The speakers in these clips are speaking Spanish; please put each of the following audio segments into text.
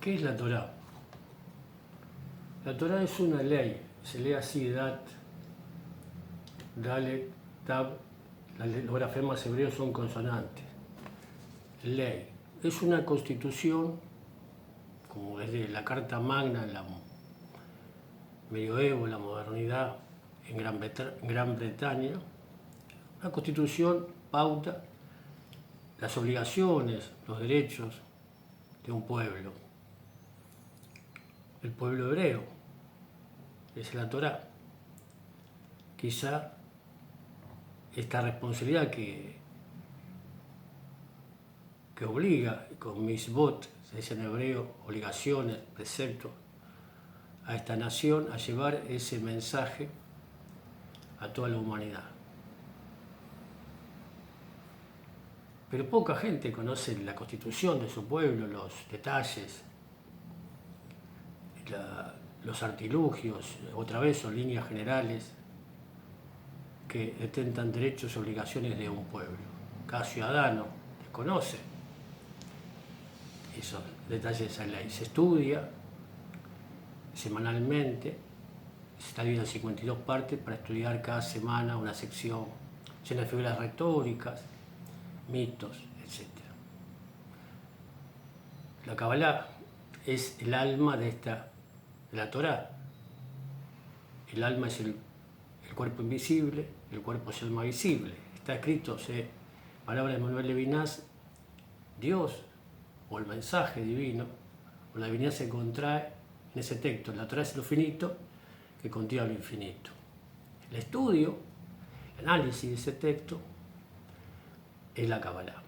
¿Qué es la Torá? La Torá es una ley, se lee así, Dat, Dalet, Tab, los grafemas hebreos son consonantes. Ley. Es una constitución, como desde la Carta Magna en la medioevo, en la modernidad, en Gran Bretaña. Una constitución pauta las obligaciones, los derechos de un pueblo. El pueblo hebreo es la Torá. Quizá esta responsabilidad que obliga, con misbot, se dice en hebreo, obligaciones, preceptos, a esta nación a llevar ese mensaje a toda la humanidad. Pero poca gente conoce la constitución de su pueblo, los detalles, los artilugios, otra vez son líneas generales que detentan derechos y obligaciones de un pueblo. Cada ciudadano desconoce esos detalles de esa ley. Se estudia semanalmente, se está dividido en 52 partes para estudiar cada semana una sección llena de figuras retóricas, mitos, etc. La Kabbalah es el alma de la Torá. El alma es el cuerpo invisible, el cuerpo es el alma visible. Está escrito, palabra de Manuel Levinas, Dios o el mensaje divino o la divinidad se contrae en ese texto. La Torá es lo finito que contiene lo infinito. El estudio, el análisis de ese texto es la Kabbalah.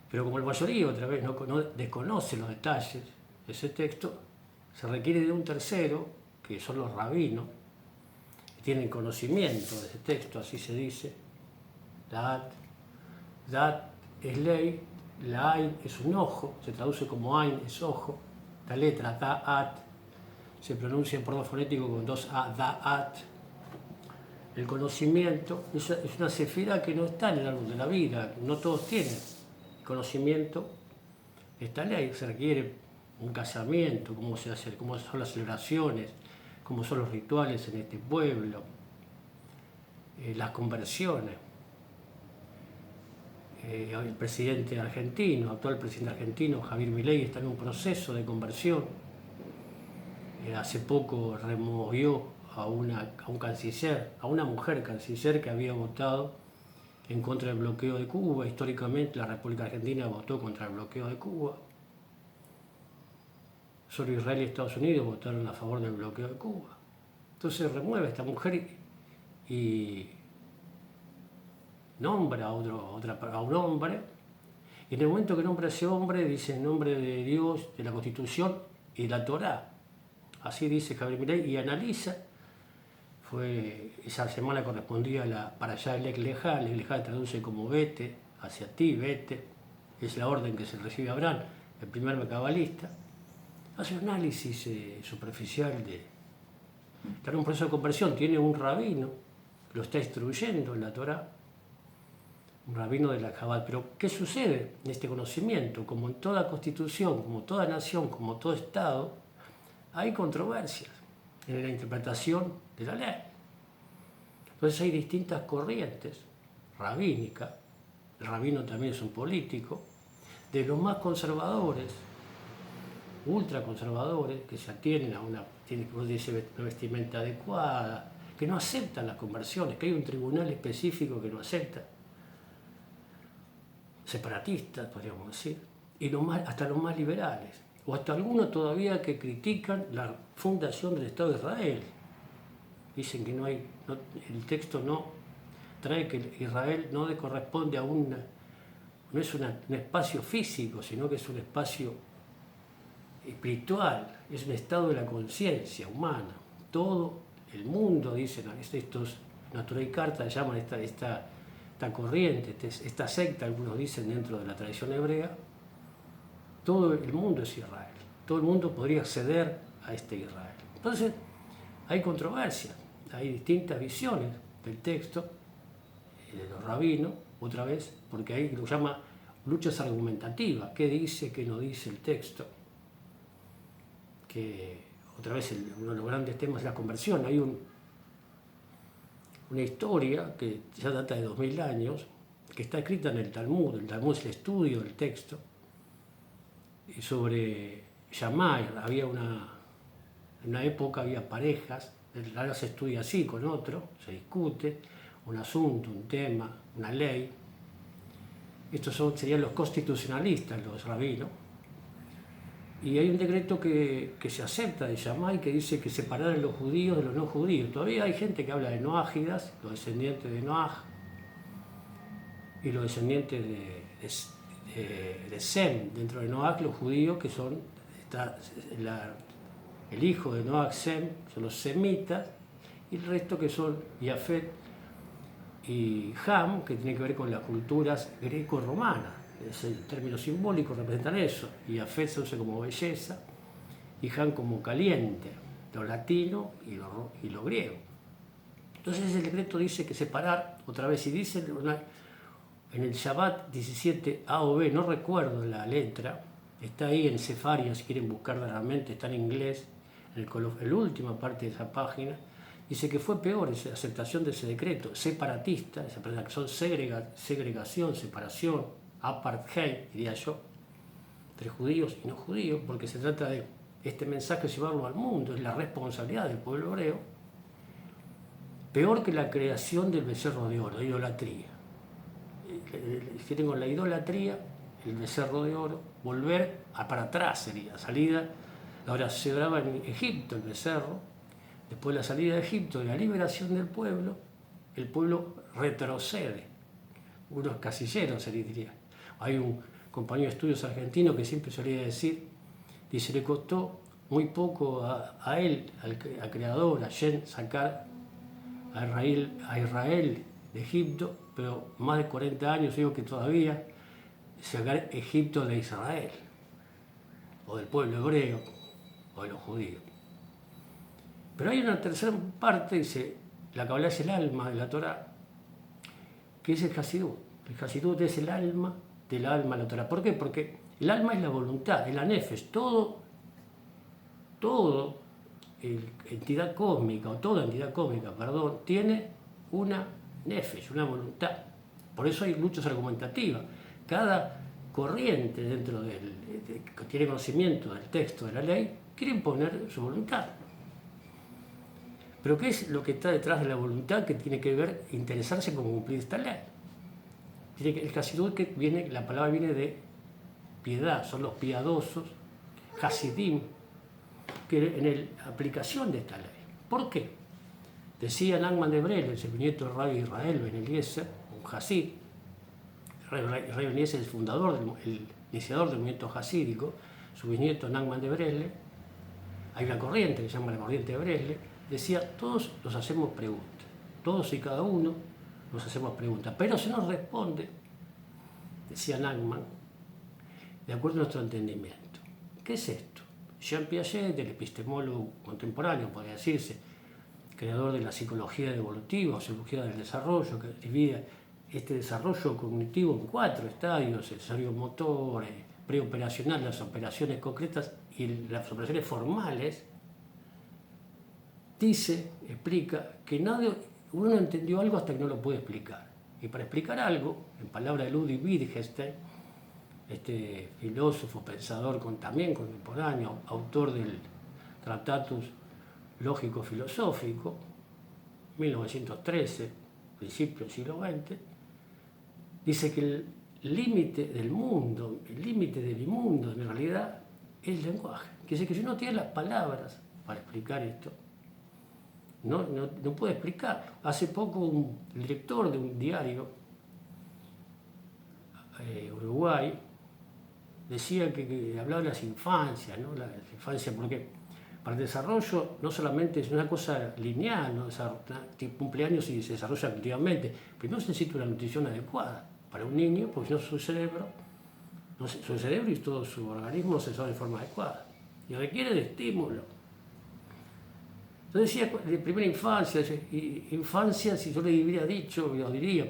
Pero como la mayoría otra vez no desconoce los detalles de ese texto, se requiere de un tercero, que son los rabinos, que tienen conocimiento de ese texto, así se dice. Dat es ley, la Ain es un ojo, se traduce como Ain, es ojo. La letra Da'at se pronuncia en porno fonético con dos A, Da'at. El conocimiento es una sefira que no está en el árbol de la vida, no todos tienen conocimiento de esta ley. Se requiere un casamiento, cómo se hace, cómo son las celebraciones, cómo son los rituales en este pueblo, las conversiones. El presidente argentino, actual presidente argentino, Javier Milei, está en un proceso de conversión. Hace poco removió a un canciller, a una mujer canciller que había votado en contra del bloqueo de Cuba. Históricamente la República Argentina votó contra el bloqueo de Cuba. Solo Israel y Estados Unidos votaron a favor del bloqueo de Cuba. Entonces remueve a esta mujer y nombra a un hombre, y en el momento que nombra a ese hombre dice en nombre de Dios, de la Constitución y de la Torá. Así dice Javier Milei y analiza. Esa semana correspondía para allá el Lejá traduce como vete, hacia ti, vete, es la orden que se recibe a Abraham, el primer cabalista. Hace un análisis superficial está en un proceso de conversión, tiene un rabino, lo está instruyendo en la Torá, un rabino de la Chabad. Pero ¿qué sucede en este conocimiento? Como en toda constitución, como toda nación, como todo Estado, hay controversias en la interpretación de la ley. Entonces hay distintas corrientes rabínicas. El rabino también es un político, de los más conservadores, ultraconservadores, que se atienen a una vestimenta adecuada, que no aceptan las conversiones, que hay un tribunal específico que no acepta, separatistas, podríamos decir, y hasta los más liberales, o hasta algunos todavía que critican la fundación del Estado de Israel. Dicen que el texto no trae que Israel no le corresponde a no es un espacio físico, sino que es un espacio espiritual, es un estado de la conciencia humana. Todo el mundo, dicen estos Naturei Karta, llaman esta corriente, esta secta, algunos dicen dentro de la tradición hebrea, todo el mundo es Israel, todo el mundo podría acceder a este Israel. Entonces, hay controversias, hay distintas visiones del texto, de los rabinos, otra vez, porque ahí lo llama luchas argumentativas, qué dice, qué no dice el texto. otra vez uno de los grandes temas es la conversión. Hay una historia que ya data de 2000 años, que está escrita en el Talmud. El Talmud es el estudio del texto, y sobre Shammai. En una época había parejas, ahora se estudia así con otro, se discute un asunto, un tema, una ley. Estos serían los constitucionalistas, los rabinos. Y hay un decreto que se acepta de Shammai que dice que separar a los judíos de los no judíos. Todavía hay gente que habla de Noágidas, los descendientes de Noaj, y los descendientes de Sem. Dentro de Noaj, los judíos, que son el hijo de Noaj, Sem, son los semitas, y el resto que son Jafet y Ham, que tiene que ver con las culturas greco-romanas. El término simbólico representan eso. Y Jafet se usa como belleza y Ham como caliente, lo latino y lo griego. Entonces el decreto dice que separar, otra vez, y dice en el Shabbat 17 A o B, no recuerdo la letra, está ahí en Sefaria, si quieren buscarla realmente, está en inglés, en la última parte de esa página. Dice que fue peor esa aceptación de ese decreto, separatista, esa que son segregación, separación, apartheid, diría yo, entre judíos y no judíos, porque se trata de este mensaje llevarlo al mundo, es la responsabilidad del pueblo hebreo, peor que la creación del becerro de oro, de idolatría. Si tengo la idolatría, el becerro de oro, volver para atrás sería, salida. Ahora se graba en Egipto el becerro, después de la salida de Egipto y la liberación del pueblo, el pueblo retrocede, unos casilleros se les diría. Hay un compañero de estudios argentino que siempre solía decir, dice, le costó muy poco a él, al creador, a Shem, sacar a Israel de Egipto, pero más de 40 años, digo que todavía, sacar Egipto de Israel, o del pueblo hebreo, o de los judíos. Pero hay una tercera parte, dice, la Kabbalah es el alma de la Torah, que es el Hasidut. El Hasidut es el alma del alma de la Torah. ¿Por qué? Porque el alma es la voluntad, es la nefesh, todo entidad cósmica, o toda entidad cósmica, perdón, tiene una nefesh, una voluntad. Por eso hay luchas argumentativas. Cada corriente dentro que tiene conocimiento del texto de la ley quiere imponer su voluntad. Pero ¿qué es lo que está detrás de la voluntad que tiene que ver, interesarse con cumplir esta ley? El Hasidut, la palabra viene de piedad, son los piadosos, Hasidim, que en la aplicación de esta ley. ¿Por qué? Decía Nachman de Brel, el bisnieto del Rabbi Israel Ben Eliezer, un Hasid. El Rabbi Eliezer es el fundador, el iniciador del movimiento hasídico, su bisnieto Nachman de Brel. Hay una corriente que se llama la corriente de Brel. Decía, todos nos hacemos preguntas, todos y cada uno nos hacemos preguntas, pero se nos responde, decía Nachman, de acuerdo a nuestro entendimiento. ¿Qué es esto? Jean Piaget, el epistemólogo contemporáneo, podría decirse, creador de la psicología evolutiva o psicología del desarrollo, que divide este desarrollo cognitivo en 4 estadios: el desarrollo motor, preoperacional, las operaciones concretas y las operaciones formales. Explica que uno entendió algo hasta que no lo puede explicar. Y para explicar algo, en palabras de Ludwig Wittgenstein, este filósofo, pensador también contemporáneo, autor del Tractatus Lógico-Filosófico, 1913, principio del siglo XX, dice que el límite del mundo, el límite de mi mundo, en realidad, es el lenguaje. Quiere decir que si uno tiene las palabras para explicar esto, no puede explicar. Hace poco el director de un diario, Uruguay, decía que hablaba de las infancias, ¿no? La infancia, porque para el desarrollo no solamente es una cosa lineal, ¿no? Cumpleaños y se desarrolla activamente. Primero se necesita una nutrición adecuada para un niño, porque si no su cerebro y todo su organismo se desarrolla de forma adecuada. Y requiere de estímulo. Entonces decía, de primera infancia, si yo le hubiera dicho,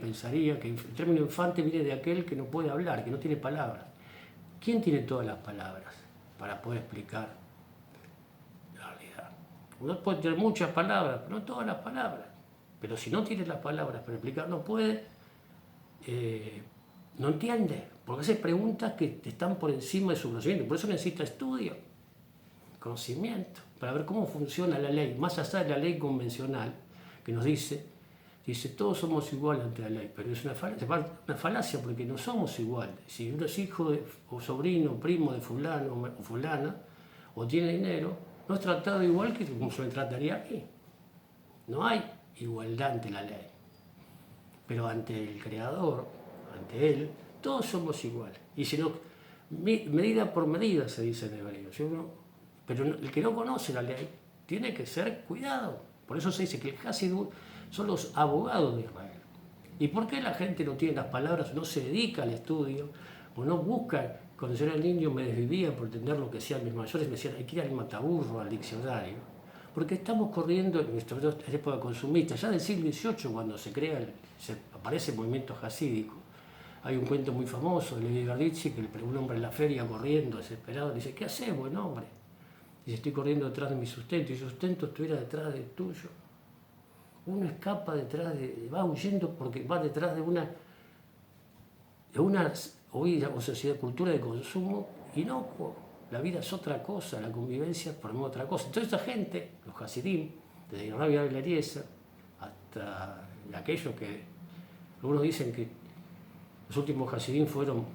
pensaría que el término infante viene de aquel que no puede hablar, que no tiene palabras. ¿Quién tiene todas las palabras para poder explicar Uno puede tener muchas palabras, pero no todas las palabras. Pero si no tiene las palabras para explicar, no puede, no entiende, porque hace preguntas que están por encima de su conocimiento. Por eso necesita estudio, conocimiento, para ver cómo funciona la ley, más allá de la ley convencional, que nos dice todos somos iguales ante la ley, pero es una falacia porque no somos iguales. Si uno es hijo o sobrino, primo de fulano o fulana, o tiene dinero, no es tratado igual que como se me trataría a mí. No hay igualdad ante la ley. Pero ante el Creador, ante Él, todos somos iguales. Y si no, medida por medida se dice en hebreo. Pero el que no conoce la ley tiene que ser cuidado. Por eso se dice que el Hasidut son los abogados de Israel. ¿Y por qué la gente no tiene las palabras, no se dedica al estudio, o no busca? Cuando yo era niño me desvivía por entender lo que decían mis mayores, me decían hay que ir al mataburro, al diccionario, porque estamos corriendo en nuestra época consumista, ya del siglo XVIII, cuando aparece el movimiento hasídico. Hay un cuento muy famoso de Levi Gardici, que un hombre en la feria corriendo, desesperado, le dice, ¿qué haces, buen hombre? Dice, estoy corriendo detrás de mi sustento, y sustento estuviera detrás del tuyo. Uno escapa va huyendo porque va detrás de una sociedad, cultura de consumo inocuo. La vida es otra cosa, la convivencia es por otra cosa. Entonces esta gente, los hasidim, desde Rabbi Eliezer hasta aquellos que algunos dicen que los últimos hasidim fueron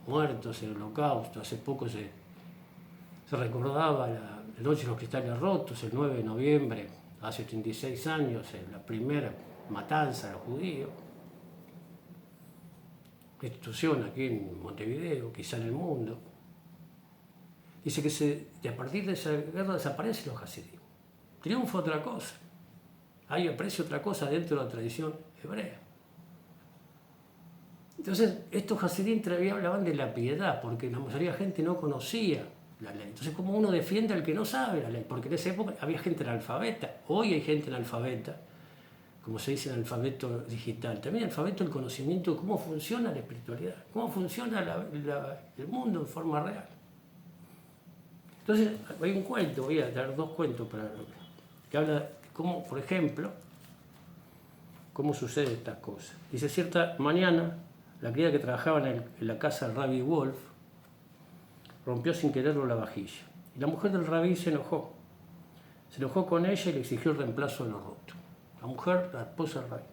muertos en el Holocausto. Hace poco se recordaba la noche de los cristales rotos, el 9 de noviembre, hace 86 años, la primera matanza de los judíos. Institución aquí en Montevideo, quizá en el mundo. Dice que a partir de esa guerra desaparecen los hasidim. Triunfa otra cosa. Hay aprecio otra cosa dentro de la tradición hebrea. Entonces, estos hasidim todavía hablaban de la piedad, porque la mayoría de la gente no conocía la ley. Entonces, ¿cómo uno defiende al que no sabe la ley? Porque en esa época había gente analfabeta. Hoy hay gente analfabeta, como se dice en alfabeto digital. También alfabeto el conocimiento de cómo funciona la espiritualidad, cómo funciona el mundo en forma real. Entonces, hay un cuento, voy a dar dos cuentos que habla de cómo, por ejemplo, cómo sucede estas cosas. Dice, cierta mañana, la criada que trabajaba en la casa del Rabbi Wolf rompió sin quererlo la vajilla. Y la mujer del rabí se enojó. Se enojó con ella y le exigió el reemplazo de lo roto. La mujer, la esposa del rabí.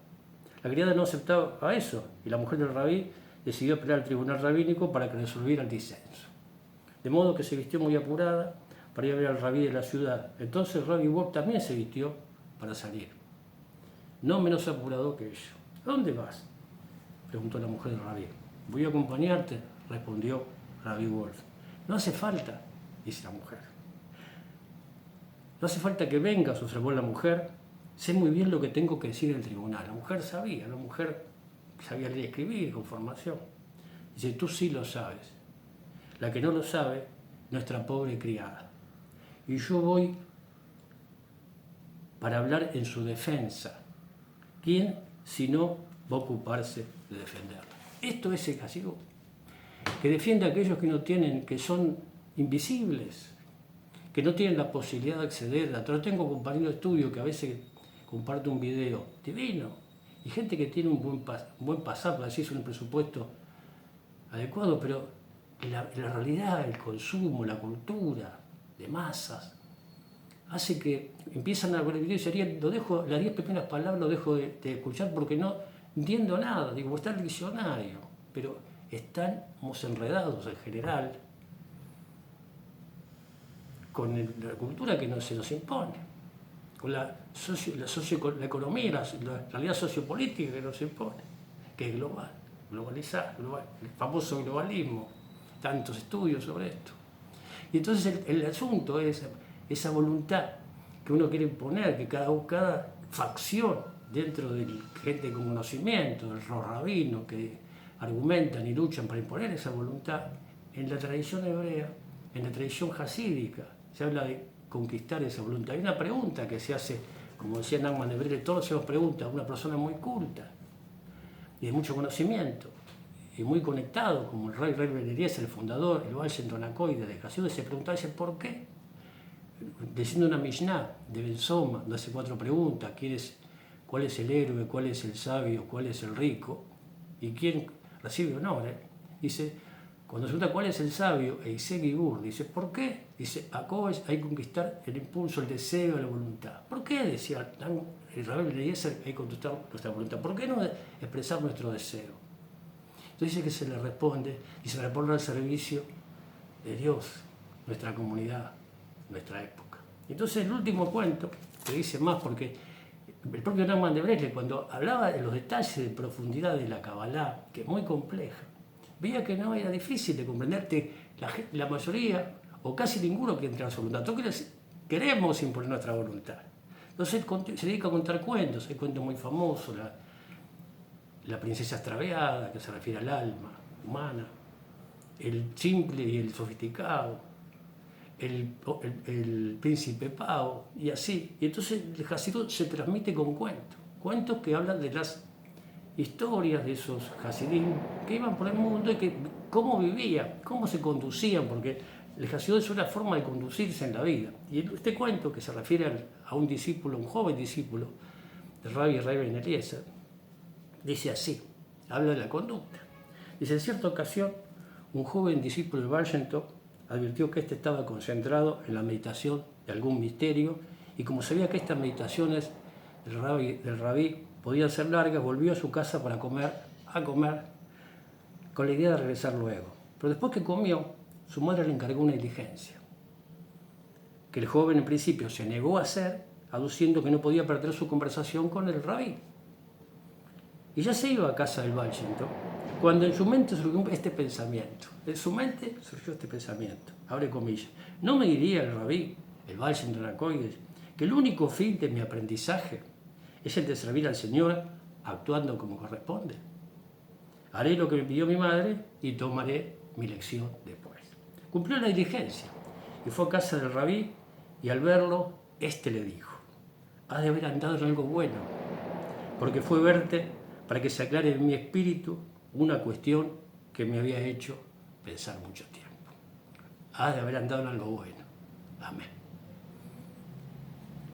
La criada no aceptaba eso y la mujer del rabí decidió apelar al tribunal rabínico para que resolviera el disenso. De modo que se vistió muy apurada para ir a ver al rabí de la ciudad. Entonces el Rabbi Wolf también se vistió para salir, no menos apurado que ella. ¿A dónde vas?, preguntó la mujer del rabí. Voy a acompañarte, respondió Rabbi Wolf. No hace falta, dice la mujer. No hace falta que vengas, observó la mujer. Sé muy bien lo que tengo que decir en el tribunal. La mujer sabía leer y escribir con formación. Dice, tú sí lo sabes. La que no lo sabe, nuestra pobre criada. Y yo voy para hablar en su defensa. ¿Quién, si no, va a ocuparse de defenderla? Esto es el castigo que defiende a aquellos que son invisibles, que no tienen la posibilidad de acceder a todo. Tengo compañeros de estudio que a veces comparto un video divino, y gente que tiene un buen pasar, para decirse un presupuesto adecuado, pero la realidad, el consumo, la cultura de masas, hace que empiezan a ver el video y serían, las 10 primeras palabras lo dejo de escuchar porque no entiendo nada. Digo, está el diccionario, pero estamos enredados en general con la cultura que se nos impone, con la economía, la realidad sociopolítica que nos impone, que es global, globalizar, el famoso globalismo, tantos estudios sobre esto. Y entonces el asunto es esa voluntad que uno quiere imponer, que cada facción dentro de gente con conocimiento, de los rabinos que argumentan y luchan para imponer esa voluntad. En la tradición hebrea, en la tradición hasídica, se habla de conquistar esa voluntad. Hay una pregunta que se hace, como decía Nachman de Brele, todos hacemos preguntas, una persona muy culta y de mucho conocimiento y muy conectado, como el Rey Eliezer, el fundador, el Baal Shem Tov de Hasidut, se preguntaba, ¿por qué leyendo una Mishnah de Ben Soma, donde hace 4 preguntas: ¿cuál es el héroe? ¿Cuál es el sabio? ¿Cuál es el rico? ¿Y quién recibe honor? Dice, cuando se pregunta cuál es el sabio, Eiseg Igur, dice, ¿por qué? Dice, hay que conquistar el impulso, el deseo, la voluntad. ¿Por qué? Decía el Rabbi Eliezer, hay que conquistar nuestra voluntad. ¿Por qué no expresar nuestro deseo? Entonces dice que se le responde, y se le pone al servicio de Dios, nuestra comunidad, nuestra época. Entonces el último cuento, que dice más porque el propio Nachman de Breslev, cuando hablaba de los detalles de profundidad de la Kabbalah, que es muy compleja, veía que no era difícil de comprenderte. La mayoría, o casi ninguno, quiere entrar a su voluntad. Todos queremos imponer nuestra voluntad. Entonces se dedica a contar cuentos. Hay cuentos muy famosos, la princesa extraviada, que se refiere al alma humana, el simple y el sofisticado, el príncipe Pau, y así. Y entonces el Hasidut se transmite con cuentos que hablan de las historias de esos Hasidim que iban por el mundo y cómo vivían, cómo se conducían, porque el Hasidut es una forma de conducirse en la vida. Y este cuento, que se refiere a un discípulo, un joven discípulo del Rabbi Ben Eliezer, dice así, habla de la conducta. Dice, en cierta ocasión, un joven discípulo de Baal Shem Tov advirtió que éste estaba concentrado en la meditación de algún misterio, y como sabía que estas meditaciones del rabí podían ser largas, volvió a su casa para comer con la idea de regresar luego. Pero después que comió, su madre le encargó una diligencia, que el joven en principio se negó a hacer, aduciendo que no podía perder su conversación con el rabí. Y ya se iba a casa del Baal Shem Tov, cuando en su mente surgió este pensamiento. En su mente surgió este pensamiento, abre comillas. ¿No me diría el rabí, el Baal Shem Tov Nakoides, que el único fin de mi aprendizaje es el de servir al Señor actuando como corresponde? Haré lo que me pidió mi madre y tomaré mi lección después. Cumplió la diligencia y fue a casa del rabí, y al verlo, éste le dijo, has de haber andado en algo bueno, porque fue verte para que se aclare en mi espíritu una cuestión que me había hecho pensar mucho tiempo. Has de haber andado en algo bueno. Amén.